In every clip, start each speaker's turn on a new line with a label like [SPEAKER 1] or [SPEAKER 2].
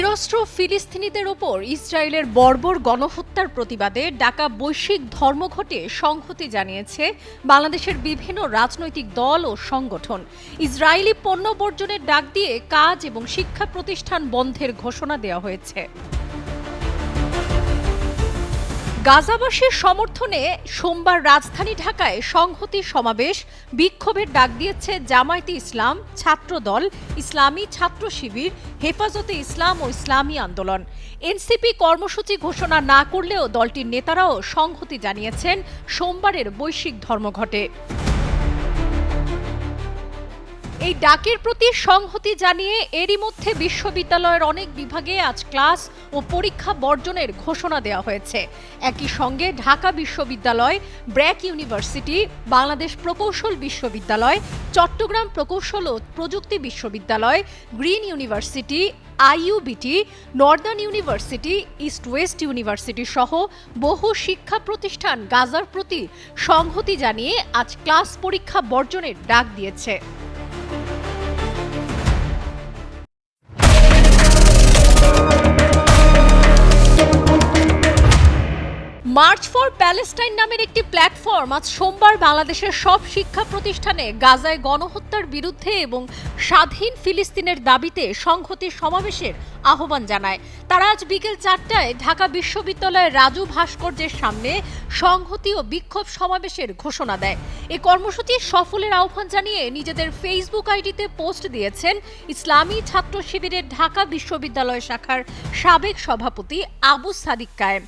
[SPEAKER 1] নিরস্ত্র ফিলিস্তিনিদের ওপর ইসরায়েলের বর্বর গণহত্যার প্রতিবাদে ডাকা বৈশ্বিক ধর্মঘটে সংহতি জানিয়েছে বাংলাদেশের বিভিন্ন রাজনৈতিক দল ও সংগঠন। ইসরায়েলি পণ্য বর্জনের ডাক দিয়ে কাজ এবং শিক্ষা প্রতিষ্ঠান বন্ধের ঘোষণা দেওয়া হয়েছে। গাজাবাসীর সমর্থনে সোমবার রাজধানী ঢাকায় সংহতি সমাবেশ, বিক্ষোভের ডাক দিয়েছে জামায়াতে ইসলাম, ছাত্রদল, ইসলামী ছাত্র শিবির, হেফাজতে ইসলাম ও ইসলামী আন্দোলন। এনসিপি কর্মসূচি ঘোষণা না করলেও দলটির নেতারাও সংহতি জানিয়েছেন সোমবারের বৈশ্বিক ধর্মঘটে। এই ডাকের প্রতি সংহতি জানিয়ে এরই মধ্যে বিশ্ববিদ্যালয়ের অনেক বিভাগে আজ ক্লাস ও পরীক্ষা বর্জনের ঘোষণা দেওয়া হয়েছে। একই সঙ্গে ঢাকা বিশ্ববিদ্যালয়, ব্র্যাক ইউনিভার্সিটি, বাংলাদেশ প্রকৌশল বিশ্ববিদ্যালয়, চট্টগ্রাম প্রকৌশল ও প্রযুক্তি বিশ্ববিদ্যালয়, Green University, IUBT, Northern University, East West University সহ বহু শিক্ষা প্রতিষ্ঠান গাজার প্রতি সংহতি জানিয়ে আজ ক্লাস পরীক্ষা বর্জনের ডাক দিয়েছে। মার্চ ফর প্যালেস্টাইন নামের একটি প্ল্যাটফর্ম আজ সোমবার বাংলাদেশের সব শিক্ষা প্রতিষ্ঠানে গাজায় গণহত্যার বিরুদ্ধে এবং স্বাধীন ফিলিস্তিনের দাবিতে সংহতি সমাবেশের আহ্বান জানায়। তারা আজ বিকেল 4টায় ঢাকা বিশ্ববিদ্যালয়ের রাজু ভাস্কর্যের সামনে সংহতি ও বিক্ষোভ সমাবেশের ঘোষণা দেয়। এই কর্মসূচি সফলের আহ্বান জানিয়ে নিজেদের ফেসবুক আইডিতে পোস্ট দিয়েছেন ইসলামী ছাত্র শিবিরের ঢাকা বিশ্ববিদ্যালয় শাখার সাবেক সভাপতি আবু সাদিক কায়েম।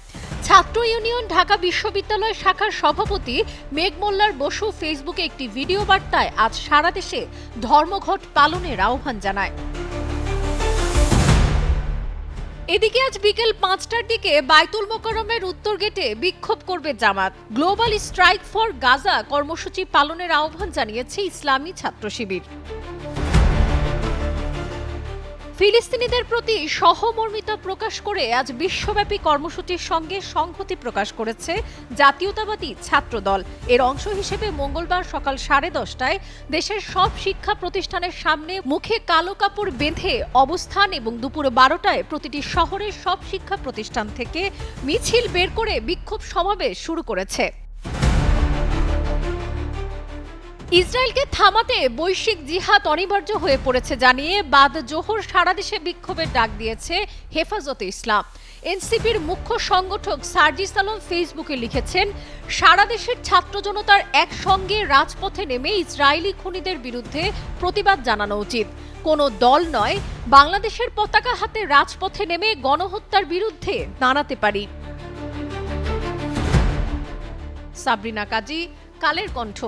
[SPEAKER 1] ছাত্র ইউনিয়ন ঢাকা বিশ্ববিদ্যালয় শাখার সভাপতি মেঘ মোল্লার বসু ফেসবুকে একটি ভিডিও বার্তায় আজ সারা দেশে ধর্মঘট পালনের আহ্বান জানায়। এদিকে আজ বিকেল 5টার দিকে বায়তুল মোকাররমের উত্তর গেটে বিক্ষোভ করবে জামাত। গ্লোবাল স্ট্রাইক ফর গাজা কর্মসূচি পালনের আহ্বান জানিয়েছে ইসলামী ছাত্র শিবির। ফিলিস্তিনিদের প্রতি সহমর্মিতা প্রকাশ করে আজ বিশ্বব্যাপী কর্মসূচির সঙ্গে সংহতি প্রকাশ করেছে জাতীয়তাবাদী ছাত্রদল। এর অংশ হিসেবে মঙ্গলবার সকাল 10:30টায় দেশের সব শিক্ষা প্রতিষ্ঠানের সামনে মুখে কালো কাপড় বেঁধে অবস্থান এবং দুপুর 12টায় প্রতিটি শহরের সব শিক্ষা প্রতিষ্ঠান থেকে মিছিল বের করে বিক্ষোভ সমাবেশ শুরু করেছে। ইসরায়েলকে থামাতে বৈশ্বিক জিহাদ অনিবার্য হয়ে পড়েছে জানিয়ে বাদ জোহর সারা দেশে বিক্ষোভের ডাক দিয়েছে হেফাজতে ইসলাম। এনসিপির মুখ্য সংগঠক সার্জিস আলম ফেসবুকে লিখেছেন, সারা দেশের ছাত্র জনতার একসঙ্গে রাজপথে নেমে ইসরায়েলি খুনিদের বিরুদ্ধে প্রতিবাদ জানানো উচিত। কোনো দল নয়, বাংলাদেশের পতাকা হাতে রাজপথে নেমে গণহত্যার বিরুদ্ধে দাঁড়াতে পারি। সাবরিনা কাজী, কালের কণ্ঠ।